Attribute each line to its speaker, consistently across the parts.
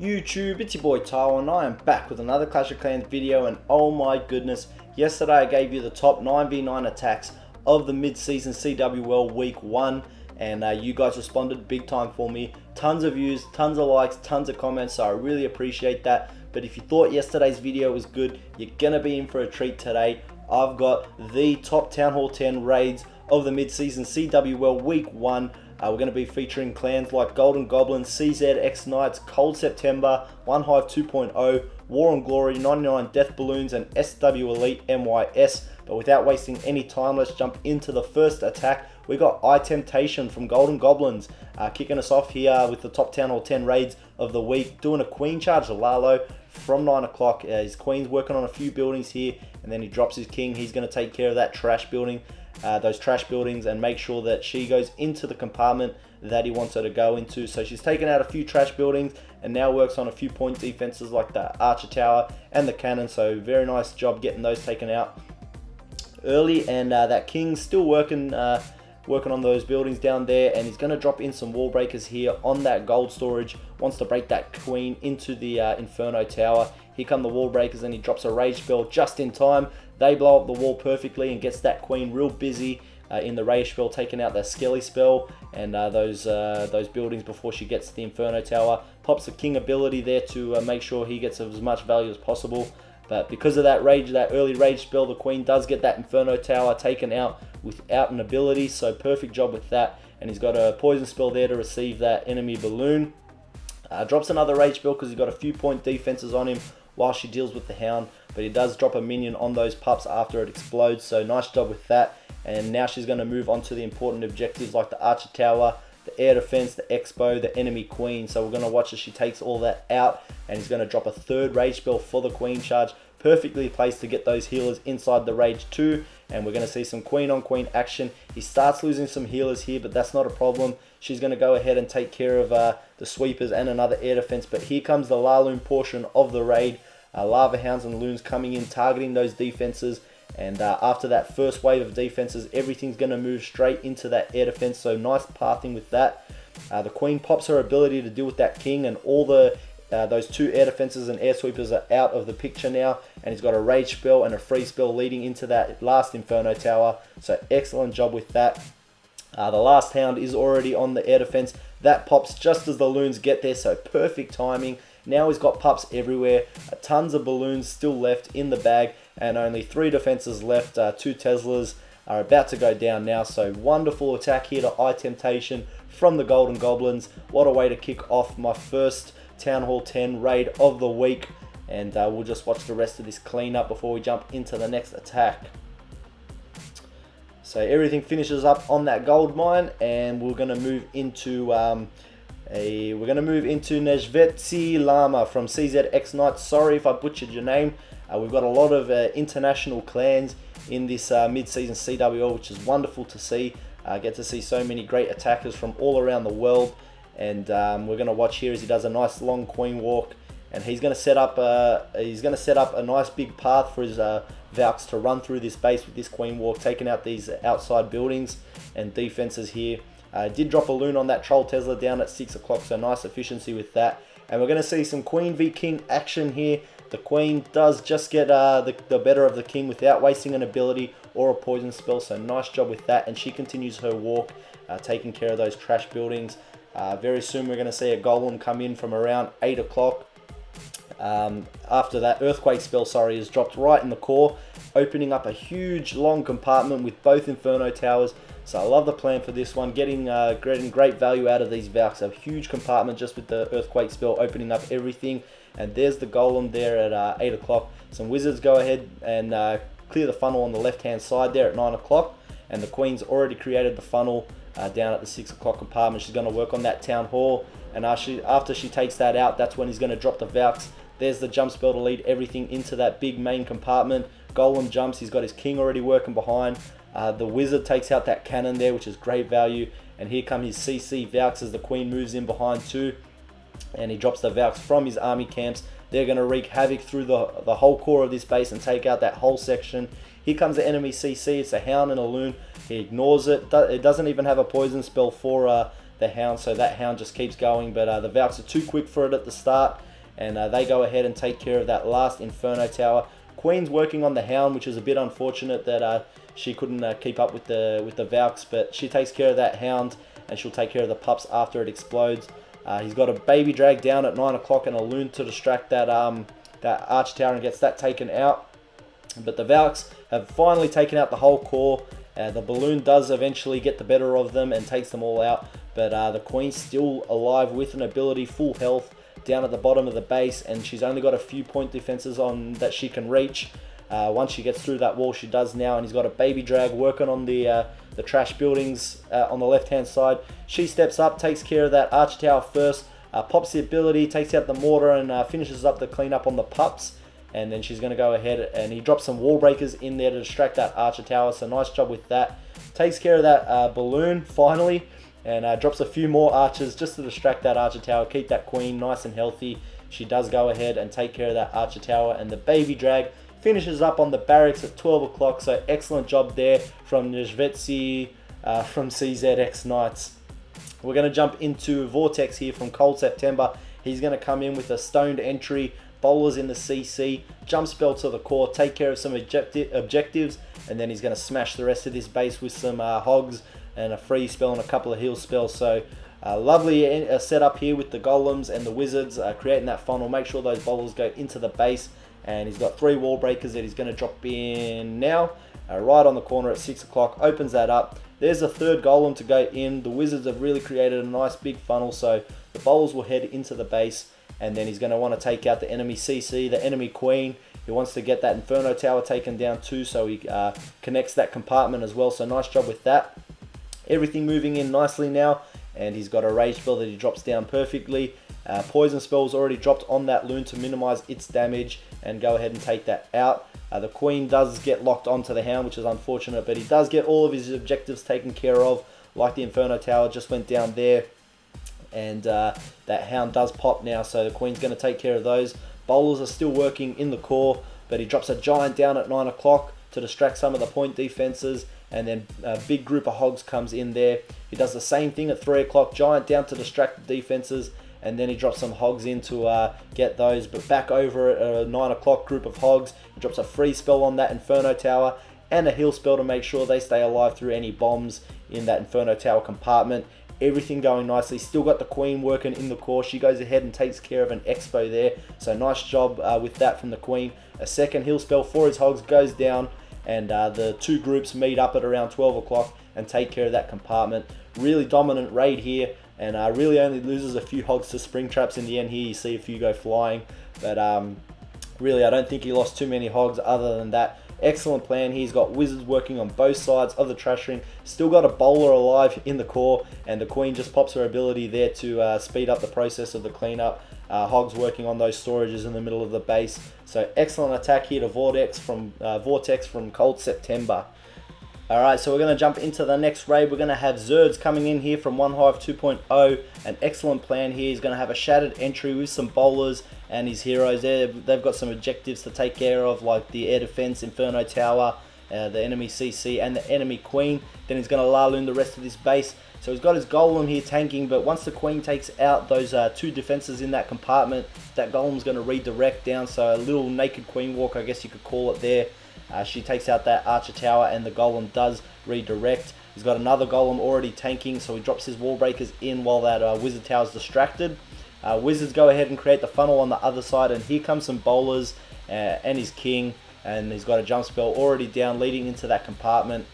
Speaker 1: YouTube, it's your boy Taro and I am back with another Clash of Clans video, and oh my goodness, yesterday I gave you the top 9v9 attacks of the mid-season CWL week 1 and you guys responded big time for me. Tons of views, tons of likes, tons of comments, so I really appreciate that. But if you thought yesterday's video was good, you're gonna be in for a treat today. I've got the top Town Hall 10 raids of the mid-season CWL week 1. We're going to be featuring clans like Golden Goblins, CZX Knights, Cold September, One Hive 2.0, War and Glory, 99 Death Balloons, and SW Elite MYS. But without wasting any time, let's jump into the first attack. We got TH10 from Golden Goblins, kicking us off here with the top Town Hall 10 raids of the week, doing a Queen charge to Lalo from 9 o'clock. His Queen's working on a few buildings here, and then he drops his King. He's going to take care of that trash building. Those trash buildings, and make sure that she goes into the compartment that he wants her to go into. So she's taken out a few trash buildings and now works on a few point defenses like the Archer Tower and the Cannon. So very nice job getting those taken out early, and that King's still working on those buildings down there, and he's going to drop in some wall breakers here on that gold storage. Wants to break that Queen into the Inferno Tower. Here come the wall breakers, and he drops a rage spell just in time. They blow up the wall perfectly and gets that Queen real busy in the rage spell, taking out that Skelly spell and those buildings before she gets to the Inferno Tower. Pops the King ability there to make sure he gets as much value as possible. But because of that early rage spell, the Queen does get that Inferno Tower taken out without an ability. So perfect job with that. And he's got a poison spell there to receive that enemy balloon. Drops another rage spell because he's got a few point defenses on him while she deals with the Hound, but he does drop a minion on those pups after it explodes, so nice job with that. And now she's going to move on to the important objectives like the Archer Tower, the Air Defense, the Expo, the enemy Queen. So we're going to watch as she takes all that out, and he's going to drop a third rage spell for the Queen charge, perfectly placed to get those healers inside the rage too. And we're going to see some Queen on Queen action. He starts losing some healers here, but that's not a problem. She's going to go ahead and take care of the sweepers and another air defense. But here comes the Laloon portion of the raid. Lava Hounds and Loons coming in, targeting those defenses. And after that first wave of defenses, everything's going to move straight into that air defense. So nice pathing with that. The Queen pops her ability to deal with that King, and all those two air defenses and air sweepers are out of the picture now, and he's got a rage spell and a free spell leading into that last Inferno Tower. So excellent job with that. The last Hound is already on the air defense. That pops just as the Loons get there, so perfect timing. Now he's got pups everywhere, tons of balloons still left in the bag, and only 3 defenses left. 2 Teslas are about to go down now, so wonderful attack here to TH10 from the Golden Goblins. What a way to kick off my first Town Hall 10 raid of the week, and we'll just watch the rest of this cleanup before we jump into the next attack. So everything finishes up on that gold mine, and we're going to move into Nezvetsi Lama from CZX Knights. Sorry if I butchered your name. We've got a lot of international clans in this mid-season CWL, which is wonderful to see. Get to see so many great attackers from all around the world. And we're going to watch here as he does a nice long Queen walk, and he's going to set up a nice big path for his Valks to run through this base with this Queen walk, taking out these outside buildings and defenses here. Did drop a Loon on that Troll Tesla down at 6 o'clock, so nice efficiency with that. And we're going to see some Queen v King action here. The Queen does just get the better of the King without wasting an ability or a poison spell, so nice job with that. And she continues her walk, taking care of those trash buildings. Very soon we're going to see a Golem come in from around 8 o'clock. After that Earthquake spell, is dropped right in the core, opening up a huge long compartment with both Inferno Towers. So I love the plan for this one, getting great value out of these Valks. A huge compartment just with the Earthquake spell opening up everything. And there's the Golem there at 8 o'clock. Some Wizards go ahead and clear the funnel on the left hand side there at 9 o'clock. And the Queen's already created the funnel down at the 6 o'clock compartment. She's going to work on that Town Hall. And after she takes that out, that's when he's going to drop the Valks. There's the jump spell to lead everything into that big main compartment. Golem jumps, he's got his King already working behind. The Wizard takes out that Cannon there, which is great value. And here come his CC Valks as the Queen moves in behind too. And he drops the Valks from his army camps. They're going to wreak havoc through the whole core of this base and take out that whole section. Here comes the enemy CC, it's a Hound and a Loon. He ignores it. It doesn't even have a poison spell for the Hound, so that Hound just keeps going. But the Valks are too quick for it at the start. and they go ahead and take care of that last Inferno Tower. Queen's working on the Hound, which is a bit unfortunate that she couldn't keep up with the Valks, but she takes care of that Hound, and she'll take care of the pups after it explodes. He's got a baby drag down at 9 o'clock and a loon to distract that Archer Tower and gets that taken out. But the Valks have finally taken out the whole core. The balloon does eventually get the better of them and takes them all out, but the Queen's still alive with an ability, full health, down at the bottom of the base, and she's only got a few point defenses on that she can reach. Once she gets through that wall, she does now, and he's got a baby drag working on the trash buildings on the left hand side. She steps up, takes care of that Archer Tower first, pops the ability, takes out the mortar, and finishes up the cleanup on the pups. And then she's going to go ahead, and he drops some wall breakers in there to distract that Archer Tower, so nice job with that. Takes care of that balloon finally, and drops a few more archers just to distract that Archer Tower, keep that Queen nice and healthy. She does go ahead and take care of that Archer Tower, and the baby drag finishes up on the barracks at 12 o'clock, so excellent job there from Nizhvetsi from CZX Knights. We're going to jump into Vortex here from Cold September. He's going to come in with a stoned entry, bowlers in the CC, jump spell to the core, take care of some objectives, and then he's going to smash the rest of this base with some hogs and a free spell and a couple of heal spells. So lovely setup here with the golems and the wizards, creating that funnel. Make sure those bowlers go into the base, and he's got 3 wall breakers that he's going to drop in now, right on the corner at 6 o'clock, opens that up. There's a third golem to go in. The wizards have really created a nice big funnel, so the bowlers will head into the base, and then he's going to want to take out the enemy CC, the enemy Queen. He wants to get that Inferno Tower taken down too, so he connects that compartment as well, so nice job with that. Everything moving in nicely now, and he's got a rage spell that he drops down perfectly. Poison spell's already dropped on that loon to minimize its damage, and go ahead and take that out. The Queen does get locked onto the Hound, which is unfortunate, but he does get all of his objectives taken care of, like the Inferno Tower just went down there. And that Hound does pop now, so the Queen's going to take care of those. Bowlers are still working in the core, but he drops a giant down at 9 o'clock to distract some of the point defenses, and then a big group of hogs comes in there. He does the same thing at 3 o'clock, giant down to distract the defenses, and then he drops some hogs in to get those. But back over at a 9 o'clock group of hogs, he drops a free spell on that Inferno Tower and a heal spell to make sure they stay alive through any bombs in that Inferno Tower compartment. Everything going nicely. Still got the Queen working in the core. She goes ahead and takes care of an expo there, so nice job with that from the Queen. A second heal spell for his hogs goes down, and the 2 groups meet up at around 12 o'clock and take care of that compartment. Really dominant raid here, and really only loses a few hogs to spring traps in the end here. You see a few go flying, but really I don't think he lost too many hogs other than that. Excellent plan. He's got wizards working on both sides of the trash ring. Still got a bowler alive in the core, and the Queen just pops her ability there to speed up the process of the cleanup. Hogs working on those storages in the middle of the base. So excellent attack here to Vortex from Cold September. Alright, so we're going to jump into the next raid. We're going to have Zerds coming in here from One Hive 2.0. An excellent plan here. He's going to have a shattered entry with some bowlers and his heroes there. They've got some objectives to take care of, like the air defense, Inferno Tower, the enemy CC, and the enemy Queen. Then he's going to Laloon the rest of this base. So he's got his golem here tanking, but once the Queen takes out those 2 defenses in that compartment, that golem's going to redirect down. So a little naked Queen walk, I guess you could call it there. She takes out that Archer Tower, and the golem does redirect. He's got another golem already tanking, so he drops his wall breakers in while that Wizard Tower is distracted. Wizards go ahead and create the funnel on the other side, and here comes some bowlers and his king, and he's got a jump spell already down leading into that compartment.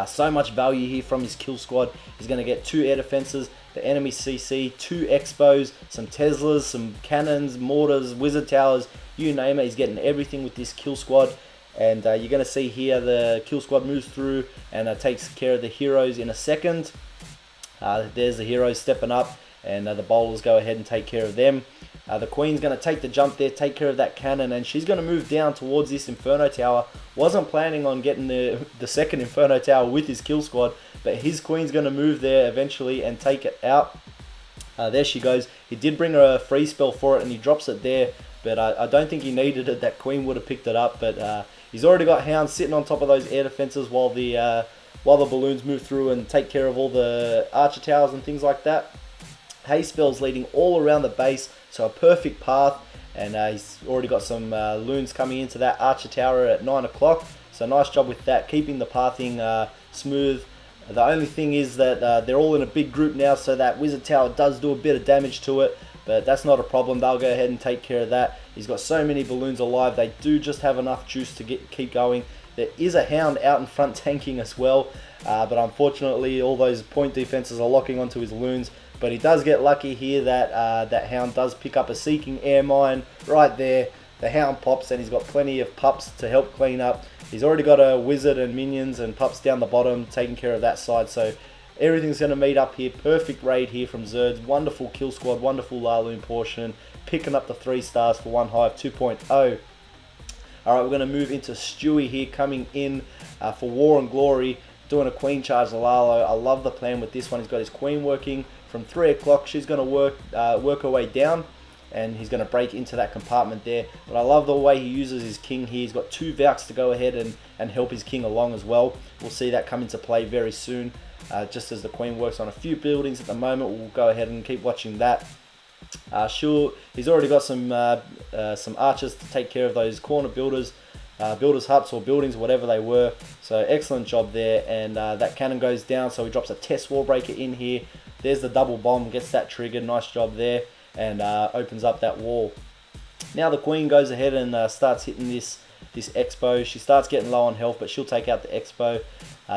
Speaker 1: So much value here from his kill squad. He's going to get 2 air defenses, the enemy CC, 2 expos, some Teslas, some cannons, mortars, wizard towers, you name it. He's getting everything with this kill squad. And you're going to see here the kill squad moves through and takes care of the heroes in a second. There's the heroes stepping up, and the bowlers go ahead and take care of them. The Queen's going to take the jump there, take care of that cannon, and she's going to move down towards this Inferno Tower. Wasn't planning on getting the second Inferno Tower with his kill squad, but his Queen's going to move there eventually and take it out. There she goes. He did bring her a free spell for it, and he drops it there, but I don't think he needed it. That Queen would have picked it up, but he's already got Hounds sitting on top of those air defenses while the balloons move through and take care of all the Archer Towers and things like that. Haste spells leading all around the base, so a perfect path. And he's already got some loons coming into that Archer Tower at 9 o'clock. So nice job with that, keeping the pathing smooth. The only thing is that they're all in a big group now, so that Wizard Tower does do a bit of damage to it. But that's not a problem, they'll go ahead and take care of that. He's got so many balloons alive, they do just have enough juice to keep going. There is a Hound out in front tanking as well. But unfortunately, all those point defenses are locking onto his loons. But he does get lucky here that that Hound does pick up a Seeking Air Mine right there. The Hound pops and he's got plenty of pups to help clean up. He's already got a Wizard and minions and pups down the bottom taking care of that side. So everything's going to meet up here. Perfect raid here from Zerds. Wonderful kill squad, wonderful Laloon portion. Picking up the 3 stars for 1 Hive 2.0. Alright, we're going to move into Stewie here coming in for War and Glory. Doing a Queen charge Lalo. I love the plan with this one. He's got his Queen working from 3 o'clock. She's going to work her way down, and he's going to break into that compartment there. But I love the way he uses his King here. He's got 2 Valks to go ahead and help his King along as well. We'll see that come into play very soon. Just as the Queen works on a few buildings at the moment, we'll go ahead and keep watching that. He's already got some archers to take care of those corner builders. Builders huts or buildings, whatever they were. So excellent job there, and that cannon goes down, so he drops a test wall breaker in here. There's the double bomb, gets that triggered, nice job there, and opens up that wall. Now the Queen goes ahead and starts hitting this Expo. She starts getting low on health, but she'll take out the Expo.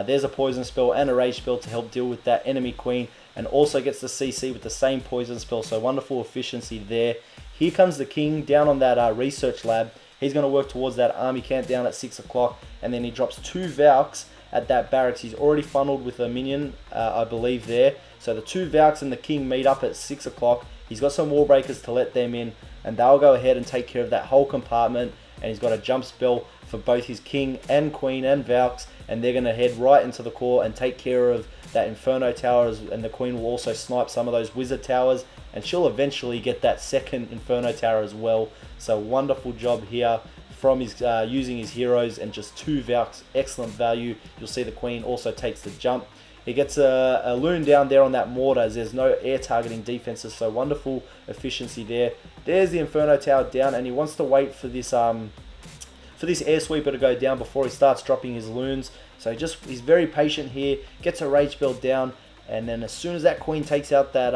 Speaker 1: There's a poison spell and a rage spell to help deal with that enemy Queen, and also gets the CC with the same poison spell, so wonderful efficiency there. Here comes the King down on that research lab. He's going to work towards that army camp down at 6 o'clock, and then he drops 2 Valks at that barracks. He's already funneled with a minion, I believe, there. So the 2 Valks and the King meet up at 6 o'clock. He's got some wall breakers to let them in, and they'll go ahead and take care of that whole compartment. And he's got a jump spell for both his King and Queen and Valks, and they're going to head right into the core and take care of that Inferno Towers, and the Queen will also snipe some of those Wizard Towers, and she'll eventually get that second Inferno Tower as well. So wonderful job here from his using his heroes, and just 2 Valks, excellent value. You'll see the Queen also takes the jump. He gets a loon down there on that mortar as there's no air targeting defenses, so wonderful efficiency there. There's the Inferno Tower down, and he wants to wait for this air sweeper to go down before he starts dropping his loons. So he's very patient here, gets a rage spell down, and then as soon as that Queen takes out that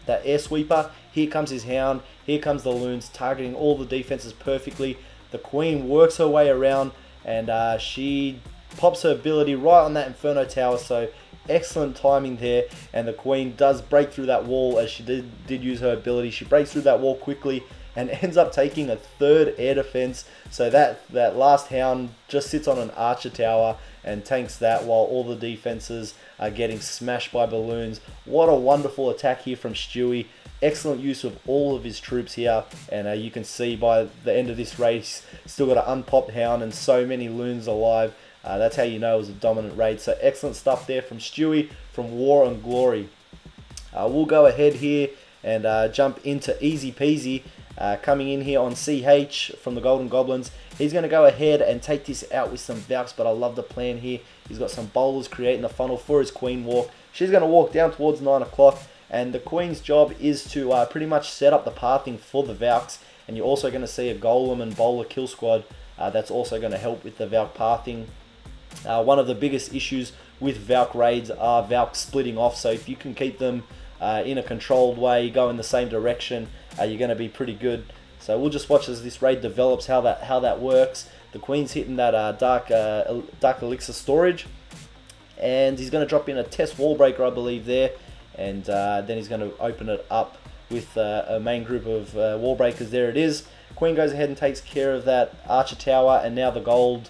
Speaker 1: air sweeper, here comes his Hound, here comes the loons, targeting all the defenses perfectly. The Queen works her way around, and she pops her ability right on that Inferno Tower, so excellent timing there. And the Queen does break through that wall, as she did use her ability. She breaks through that wall quickly and ends up taking a 3rd air defense. So that last Hound just sits on an Archer Tower and tanks that, while all the defenses are getting smashed by balloons. What a wonderful attack here from Stewie. Excellent use of all of his troops here, and you can see by the end of this race, still got an unpopped Hound and so many loons alive. That's how you know it was a dominant raid. So excellent stuff there from Stewie from War and Glory. We'll go ahead here and jump into Easy Peasy. Coming in here on CH from the Golden Goblins. He's going to go ahead and take this out with some Valks, but I love the plan here. He's got some bowlers creating the funnel for his Queen walk. She's going to walk down towards 9 o'clock, and the Queen's job is to pretty much set up the pathing for the Valks. And you're also going to see a Golem and Bowler kill squad that's also going to help with the Valk pathing. One of the biggest issues with Valk raids are Valk splitting off, so if you can keep them in a controlled way, go in the same direction, you're going to be pretty good. So we'll just watch as this raid develops, how that works. The Queen's hitting that dark elixir storage, and he's going to drop in a test wall breaker, I believe, there, and then he's going to open it up with a main group of wall breakers. There it is. Queen goes ahead and takes care of that Archer Tower, and now the gold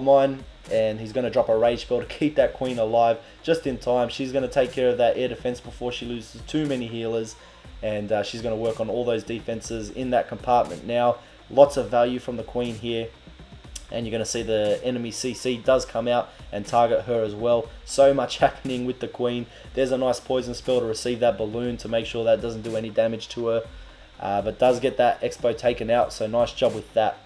Speaker 1: mine, and he's going to drop a rage spell to keep that Queen alive just in time. She's going to take care of that air defense before she loses too many healers, and she's going to work on all those defenses in that compartment now. Lots of value from the Queen here, and you're going to see the enemy CC does come out and target her as well. So much happening with the Queen. There's a nice poison spell to receive that balloon to make sure that doesn't do any damage to her, but does get that Expo taken out, so nice job with that.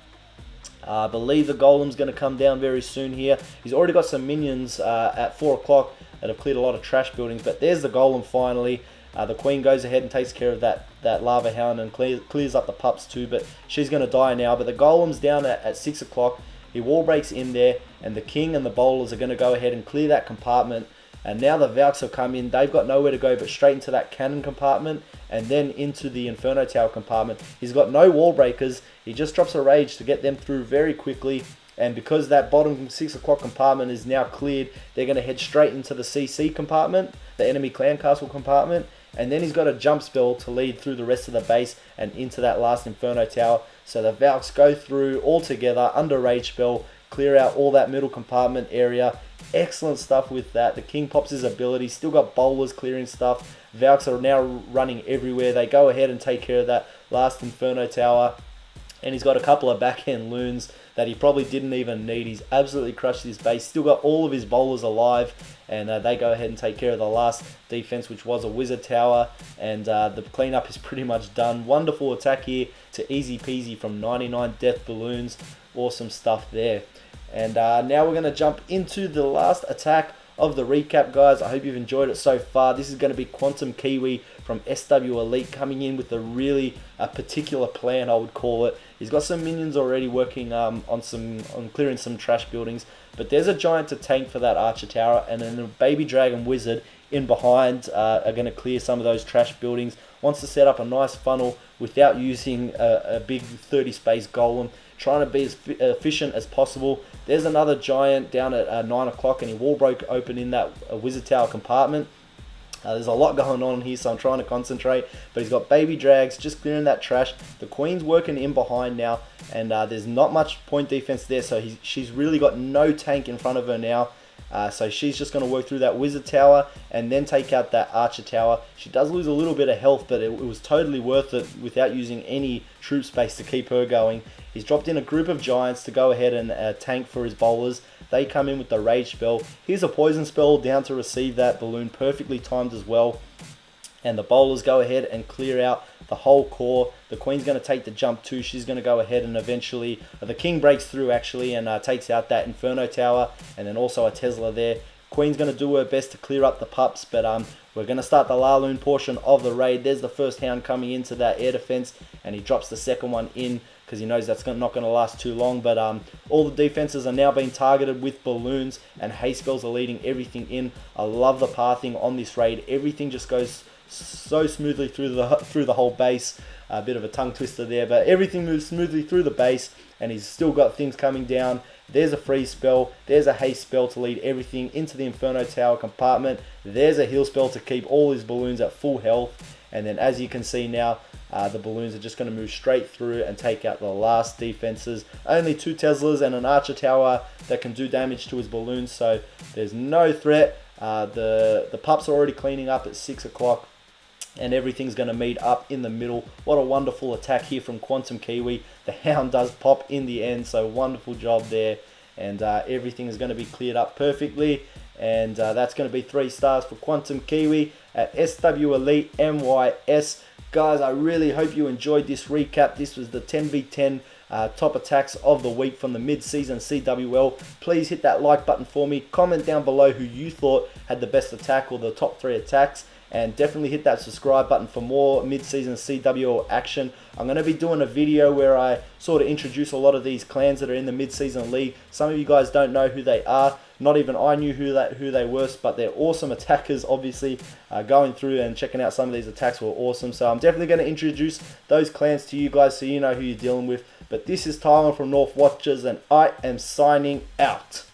Speaker 1: I believe the Golem's going to come down very soon here. He's already got some minions at 4 o'clock that have cleared a lot of trash buildings, but there's the Golem finally. The Queen goes ahead and takes care of that Lava Hound and clears up the pups too, but she's going to die now. But the Golem's down at 6 o'clock. He wall breaks in there, and the King and the Bowlers are going to go ahead and clear that compartment. And now the Valks have come in. They've got nowhere to go but straight into that cannon compartment and then into the Inferno Tower compartment. He's got no wall breakers. He just drops a Rage to get them through very quickly. And because that bottom 6 o'clock compartment is now cleared, they're going to head straight into the CC compartment, the enemy clan castle compartment. And then he's got a jump spell to lead through the rest of the base and into that last Inferno Tower. So the Valks go through all together under Rage spell, clear out all that middle compartment area. Excellent stuff with that. The King pops his ability, still got Bowlers clearing stuff. Valks are now running everywhere. They go ahead and take care of that last Inferno Tower. And he's got a couple of backhand loons that he probably didn't even need. He's absolutely crushed his base. Still got all of his Bowlers alive. And they go ahead and take care of the last defense, which was a Wizard Tower. And the cleanup is pretty much done. Wonderful attack here to easy peasy from 99 death balloons. Awesome stuff there. And now we're going to jump into the last attack of the recap, guys. I hope you've enjoyed it so far. This is going to be Quantum Kiwi from SW Elite coming in with a really particular plan, I would call it. He's got some minions already working on clearing some trash buildings, but there's a giant to tank for that Archer Tower, and then a Baby Dragon Wizard in behind are going to clear some of those trash buildings. Wants to set up a nice funnel without using a big 30 space golem, trying to be as efficient as possible. There's another giant down at 9 o'clock, and he wall broke open in that Wizard Tower compartment. There's a lot going on here, so I'm trying to concentrate. But he's got Baby Drags just clearing that trash. The Queen's working in behind now, and there's not much point defense there, so she's really got no tank in front of her now. So she's just going to work through that Wizard Tower and then take out that Archer Tower. She does lose a little bit of health, but it was totally worth it without using any troop space to keep her going. He's dropped in a group of giants to go ahead and tank for his Bowlers. They come in with the Rage spell. Here's a Poison spell down to receive that balloon, perfectly timed as well. And the Bowlers go ahead and clear out the whole core. The Queen's going to take the jump too. She's going to go ahead and eventually, the King breaks through actually and takes out that Inferno Tower, and then also a Tesla there. Queen's going to do her best to clear up the pups, but we're going to start the Laloon portion of the raid. There's the first hound coming into that air defense, and he drops the second one in because he knows that's not going to last too long. But all the defenses are now being targeted with balloons, and haste spells are leading everything in. I love the pathing on this raid. Everything just goes so smoothly through the whole base. A bit of a tongue twister there, but everything moves smoothly through the base, and he's still got things coming down. There's a freeze spell, there's a haste spell to lead everything into the Inferno Tower compartment. There's a heal spell to keep all his balloons at full health, and then as you can see now, the balloons are just going to move straight through and take out the last defenses. Only 2 Teslas and an Archer Tower that can do damage to his balloons, so there's no threat. The pups are already cleaning up at 6 o'clock. And everything's going to meet up in the middle. What a wonderful attack here from Quantum Kiwi. The Hound does pop in the end, so wonderful job there. And everything is going to be cleared up perfectly. And that's going to be 3 stars for Quantum Kiwi at SW Elite MYS. Guys, I really hope you enjoyed this recap. This was the 10v10 top attacks of the week from the mid-season CWL. Please hit that like button for me. Comment down below who you thought had the best attack or the top 3 attacks. And definitely hit that subscribe button for more mid-season CWL action. I'm going to be doing a video where I sort of introduce a lot of these clans that are in the mid-season league. Some of you guys don't know who they are. Not even I knew who they were, but they're awesome attackers, obviously. Going through and checking out some of these attacks were awesome. So I'm definitely going to introduce those clans to you guys so you know who you're dealing with. But this is Tyler from North Watchers, and I am signing out.